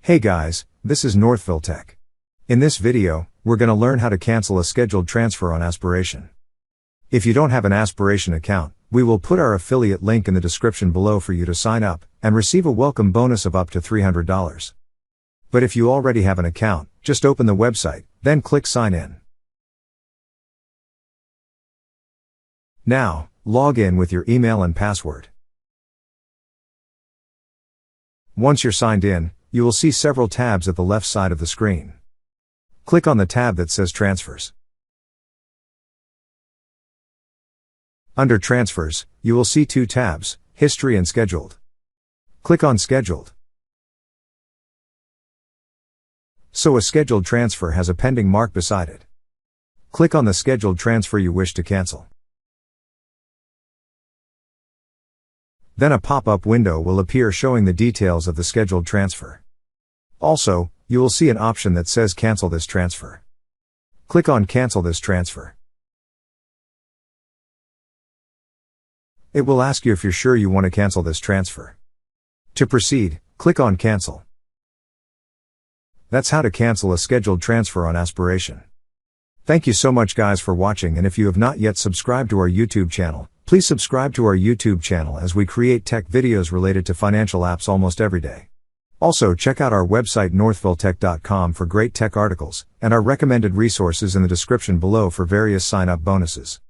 Hey guys, this is Northville Tech. In this video, we're gonna learn how to cancel a scheduled transfer on Aspiration. If you don't have an Aspiration account, we will put our affiliate link in the description below for you to sign up and receive a welcome bonus of up to $300. But if you already have an account, just open the website, then click sign in. Now, log in with your email and password. Once you're signed in, you will see several tabs at the left side of the screen. Click on the tab that says Transfers. Under Transfers, you will see two tabs, History and Scheduled. Click on Scheduled. So a scheduled transfer has a pending mark beside it. Click on the scheduled transfer you wish to cancel. Then a pop-up window will appear showing the details of the scheduled transfer. Also, you will see an option that says Cancel this transfer. Click on Cancel this transfer. It will ask you if you're sure you want to cancel this transfer. To proceed, click on Cancel. That's how to cancel a scheduled transfer on Aspiration. Thank you so much guys for watching, and if you have not yet subscribed to our YouTube channel, please subscribe to our YouTube channel as we create tech videos related to financial apps almost every day. Also check out our website northvilletech.com for great tech articles, and our recommended resources in the description below for various sign-up bonuses.